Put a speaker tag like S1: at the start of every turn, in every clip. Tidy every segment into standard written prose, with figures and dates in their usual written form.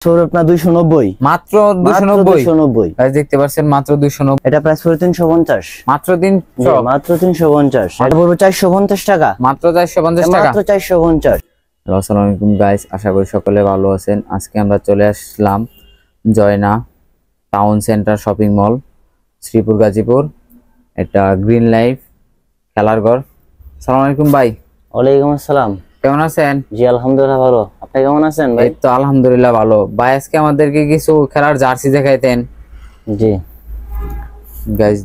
S1: আপনার 290
S2: মাত্র 290
S1: গাইস দেখতে পাচ্ছেন মাত্র 290। এটা প্রাইস পড়বে 350
S2: মাত্র 300
S1: মাত্র 350। এটা পড়বে 450 টাকা
S2: মাত্র 450 টাকা
S1: মাত্র 450।
S2: আসসালামু আলাইকুম গাইস, আশা করি সকলে ভালো আছেন। আজকে আমরা চলে আসলাম Joyna town center shopping mall, Sreepur Gazipur. এটা গ্রিন লাইফ খেলার ঘর। আসসালামু আলাইকুম ভাই।
S1: ওয়ালাইকুম আসসালাম।
S2: কেমন আছেন?
S1: জি আলহামদুলিল্লাহ ভালো। আপনি কেমন আছেন ভাই?
S2: এই তো আলহামদুলিল্লাহ ভালো। ভাই আজকে আমাদেরকে কিছু খেলার জার্সি দেখাইতেন।
S1: জি
S2: গাইস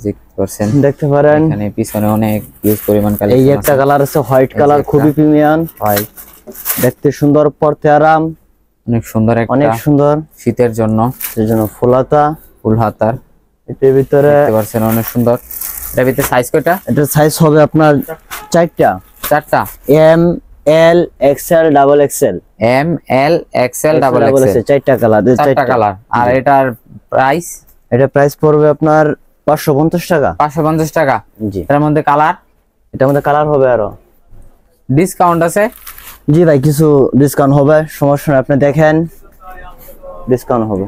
S2: দেখতে
S1: পারেন
S2: এখানে পিছনে অনেক হিউজ পরিমাণ কালেকশন।
S1: এই একটা কালার আছে হোয়াইট কালার, খুবই প্রিমিয়াম হোয়াইট, দেখতে সুন্দর, পরতে আরাম,
S2: অনেক সুন্দর, একটা
S1: অনেক সুন্দর
S2: শীতের জন্য,
S1: এর জন্য ফুল হাতার। এটার ভিতরে
S2: দেখতে পাচ্ছেন অনেক সুন্দর। এটার ভিতরে সাইজ কয়টা?
S1: এটার সাইজ হবে আপনার চারটা, M L XL double XL.
S2: M L XL double XL,
S1: চারটা কালার।
S2: আর এটার প্রাইস?
S1: এটা প্রাইস পড়বে আপনার 550 টাকা।
S2: 550 টাকা।
S1: জি।
S2: এর মধ্যে কালার?
S1: এটার মধ্যে কালার হবে আরো।
S2: ডিসকাউন্ট আছে?
S1: জি ভাই, কিছু ডিসকাউন্ট হবে, সমস্যা নেই, আপনি দেখেন ডিসকাউন্ট হবে।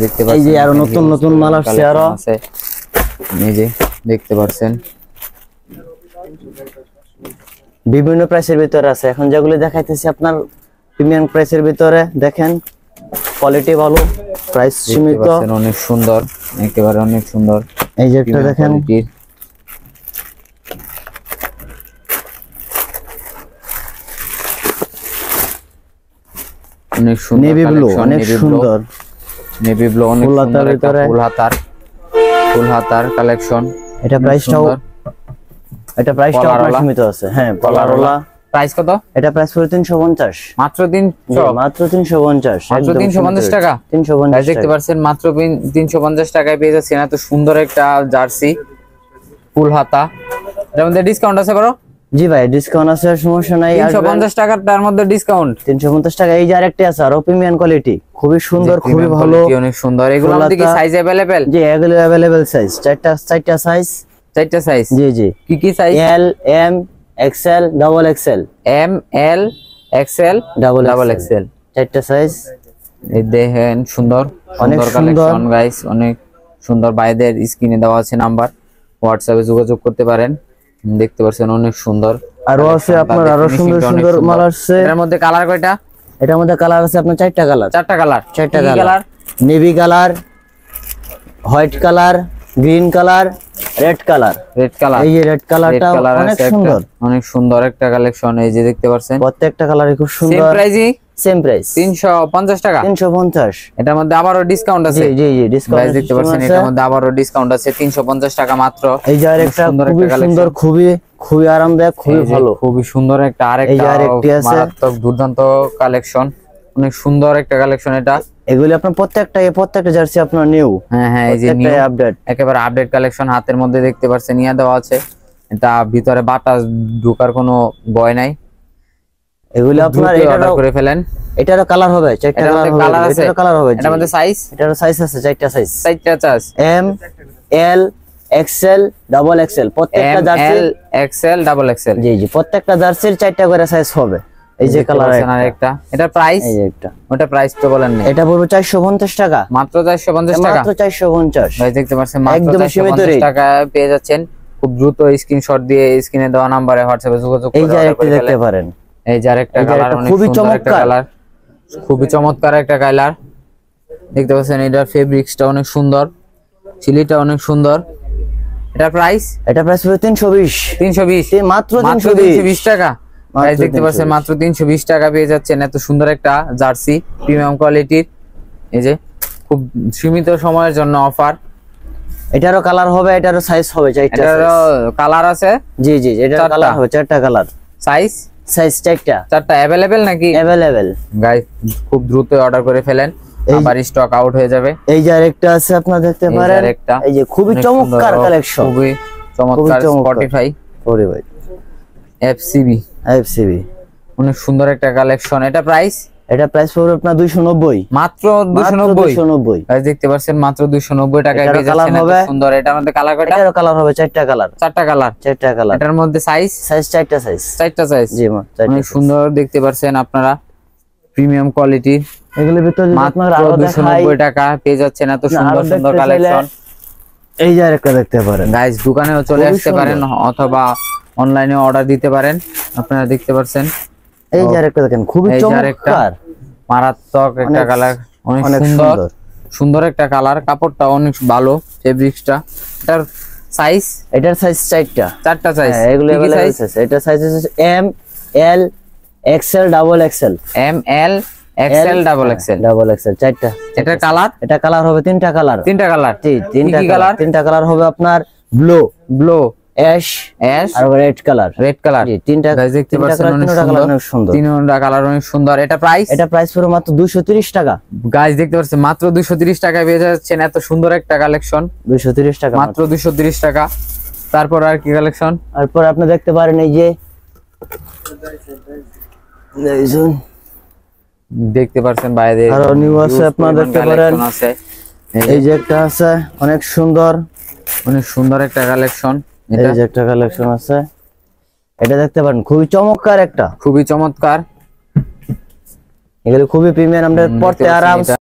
S2: দেখতে পাচ্ছেন
S1: এই যে আরো নতুন নতুন মাল আসছে আরো।
S2: এই যে দেখতে পাচ্ছেন
S1: বিভিন্ন প্রাইসের ভিতরে আছে। এখন যেগুলো দেখাইতেছি আপনার প্রিমিয়াম প্রাইসের ভিতরে, দেখেন কোয়ালিটি ভালো, প্রাইস সীমিত,
S2: অনেক সুন্দর, একেবারে অনেক সুন্দর।
S1: এই যে একটা দেখেন,
S2: অনেক সুন্দর
S1: নেভি ব্লু, অনেক সুন্দর
S2: নেভি ব্লু, অনেক সুন্দর একটা ফুল হাতার কালেকশন।
S1: এটা প্রাইসটাও আপনার সীমিত আছে। হ্যাঁ, পলারওয়ালা।
S2: প্রাইস কত?
S1: এটা প্রাইস পড়বে 350।
S2: মাত্র 300?
S1: মাত্র 350।
S2: মাত্র 350 টাকা।
S1: 350
S2: দেখতে পাচ্ছেন মাত্র 350 টাকায় পেয়ে যাচ্ছেন এত সুন্দর একটা জার্সি ফুল হাতা। এর মধ্যে ডিসকাউন্ট আছে বড়?
S1: জি ভাই, ডিসকাউন্ট আছে, সমস্যা নাই।
S2: 350 টাকার তার মধ্যে ডিসকাউন্ট
S1: 350 টাকা। এই যে আরেকটা আছে আরো প্রিমিয়াম কোয়ালিটি, খুবই সুন্দর, খুবই ভালো,
S2: অনেক সুন্দর। এগুলোর মধ্যে কি সাইজ अवेलेबल?
S1: জি এগুলো अवेलेबल সাইজ, চারটা সাইজ। জি
S2: কি size?
S1: L, M, XL, double XL.
S2: M L XL double XL,
S1: চারটা সাইজ।
S2: এই দেখেন সুন্দর
S1: অনেক
S2: কালেকশন গাইস, অনেক সুন্দর। বাইদের স্ক্রিনে দেওয়া আছে নাম্বার, হোয়াটসঅ্যাপে যোগাযোগ করতে পারেন। দেখতে পাচ্ছেন অনেক সুন্দর।
S1: আরো আছে আপনার, আরো সুন্দর সুন্দর মাল আসছে।
S2: এর মধ্যে কালার কয়টা?
S1: এটার মধ্যে কালার আছে আপনার চারটা colour. Navy colour, white colour, green colour, red colour. এই যে রেড কালারটা
S2: অনেক সুন্দর একটা কালেকশন। এই যে দেখতে পাচ্ছেন
S1: প্রত্যেকটা কালারই খুব সুন্দর। সেম প্রাইস
S2: 350 টাকা।
S1: 350।
S2: এটার মধ্যে আবারও ডিসকাউন্ট আছে।
S1: জি ডিসকাউন্ট
S2: দেখতে পাচ্ছেন এটার মধ্যে আবারও ডিসকাউন্ট আছে 350 টাকা মাত্র।
S1: এই যে আরেকটা খুবই সুন্দর, খুবই আরামদায়ক, খুবই ভালো,
S2: খুবই সুন্দর একটা আরেকটা মারাত্মক দুর্দান্ত কালেকশন। অনেক সুন্দর একটা কালেকশন এটা।
S1: এগুলি আপনার প্রত্যেকটা জার্সি আপনার নিউ।
S2: হ্যাঁ এই যে নিউ আপডেট, একেবারে আপডেট কালেকশন। হাতের মধ্যে দেখতে পাচ্ছেন নিয়ে দেওয়া আছে। এটা ভিতরে বাতাস ঢোকার কোনো ভয় নাই।
S1: এগুলি আপনার
S2: অর্ডার করে ফেলেন।
S1: এটারও কালার হবে, চারটা কালার আছে। এটারও কালার হবে।
S2: এটার মধ্যে সাইজ?
S1: এটারও সাইজ আছে, চারটা
S2: size.
S1: M L XL double XL. প্রত্যেকটা jersey
S2: L XL double XL.
S1: জি প্রত্যেকটা জার্সির চারটা করে সাইজ হবে। এই যে কালার
S2: আরেকটা। এটা প্রাইস?
S1: এই যে একটা,
S2: ওটা প্রাইস তো বলেন না।
S1: এটা পড়বে 450 টাকা।
S2: মাত্র 450 টাকা।
S1: মাত্র 450।
S2: ভাই দেখতে পাচ্ছেন মাত্র 450 টাকা পেয়ে যাচ্ছেন। খুব দ্রুত স্ক্রিনশট দিয়ে স্ক্রিনে দেওয়া নম্বরে হোয়াটসঅ্যাপে যোগাযোগ করে অর্ডার করে
S1: দেখতে পারেন।
S2: এই যে আরেকটা কালার, অনেক সুন্দর একটা কালার, খুবই চমৎকার একটা কালার। দেখতে পাচ্ছেন এটার ফেব্রিক্সটা অনেক সুন্দর, চিলিটা অনেক সুন্দর। এটা প্রাইস?
S1: এটা প্রাইস হলো 320। মাত্র
S2: 320 টাকা। গাইস দেখতে পাচ্ছেন মাত্র 320 টাকা পেয়ে যাচ্ছেন এত সুন্দর একটা জার্সি প্রিমিয়াম কোয়ালিটির। এই যে খুব সীমিত সময়ের জন্য অফার।
S1: এটারও কালার হবে, এটারও সাইজ হবে,
S2: এটারও কালার আছে।
S1: জি এটার কালার হবে, চারটা কালার। সাইজ চারটা अवेलेबल নাকি? अवेलेबल। গাইস
S2: খুব দ্রুত অর্ডার করে ফেলেন, আবার স্টক আউট হয়ে যাবে।
S1: এই যে আরেকটা আছে আপনারা দেখতে পারেন। এই যে খুবই চমৎকার কালেকশন,
S2: খুবই চমৎকার। স্পটিফাই এফসিবি, অনেক সুন্দর একটা কালেকশন। এটা প্রাইস?
S1: এটা প্রাইস পড়বে আপনার 290।
S2: মাত্র 290। গাইস দেখতে পাচ্ছেন মাত্র 290 টাকায় পেয়ে যাচ্ছেন এত সুন্দর। এটার মধ্যে কালার কয়টা?
S1: এটারও কালার হবে, চারটা কালার।
S2: এটার মধ্যে সাইজ?
S1: চারটা সাইজ।
S2: জি অনেক সুন্দর দেখতে পাচ্ছেন আপনারা। প্রিমিয়াম কোয়ালিটি,
S1: এগুলোর ভিতরে যদি
S2: মাত্র
S1: আপনারা আরো দেখাই
S2: 290 টাকা পেয়ে যাচ্ছেন এত
S1: না,
S2: সুন্দর
S1: আরো
S2: সুন্দর
S1: দেখতে চাইলে
S2: কালেকশন।
S1: এই যে আরেকটা দেখতে পারেন
S2: গাইস দোকানেও চলে
S1: খুবই
S2: আসতে পারেন অথবা অনলাইনে অর্ডার দিতে পারেন। আপনারা দেখতে পাচ্ছেন
S1: এই যে আরেকটা দেখেন খুবই
S2: এই যে আরেকটা
S1: চমৎকার
S2: মারাত্মক একটা কালার, অনেক
S1: অনেক
S2: সুন্দর
S1: সুন্দর।
S2: সুন্দর একটা কালার, কাপড়টা অনেক ভালো, ফেব্রিক্সটা। এটার সাইজ
S1: এটার সাইজ 4টা।
S2: চারটা সাইজ,
S1: হ্যাঁ এগুলো अवेलेबल আছে। এটার সাইজ হচ্ছে M L XL double XL.
S2: M L XL double XL
S1: double XL 4টা।
S2: এটার কালার
S1: এটা কালার হবে 3টা কালার।
S2: তিনটা কালার,
S1: জি 3টা
S2: কি
S1: কালার।
S2: কালার?
S1: 3টা কালার হবে আপনার ব্লু,
S2: ব্লু,
S1: অ্যাশ
S2: অ্যাশ
S1: আর রেড কালার।
S2: Red colour.
S1: জি 3টা
S2: গাইস দেখতে পাচ্ছেন অনেক সুন্দর,
S1: অনেক সুন্দর।
S2: তিনটা কালার অনেক সুন্দর। এটা প্রাইস,
S1: এটা প্রাইস পুরো মাত্র 230 টাকা।
S2: গাইস দেখতে পাচ্ছেন মাত্র 230 টাকায় পেয়ে যাচ্ছেন এত সুন্দর একটা কালেকশন,
S1: 230 টাকা
S2: মাত্র 230 টাকা। তারপর আর কি কালেকশন?
S1: তারপর আপনি দেখতে পারেন এই যে এইজন
S2: দেখতে পাচ্ছেন বাইরে
S1: আরো নিউ আছে, আপনারা দেখতে পারেন।
S2: আছে
S1: এই যে একটা আছে অনেক সুন্দর,
S2: অনেক সুন্দর একটা কালেকশন।
S1: এই
S2: এটা
S1: যে একটা কালেকশন আছে, এটা দেখতে পারেন খুবই চমৎকার একটা,
S2: খুবই চমৎকার।
S1: এগুলো খুবই প্রিমিয়াম, আমরা
S2: দেখতে
S1: পড়তে
S2: পাচ্ছেন
S1: আরাম
S2: এটা।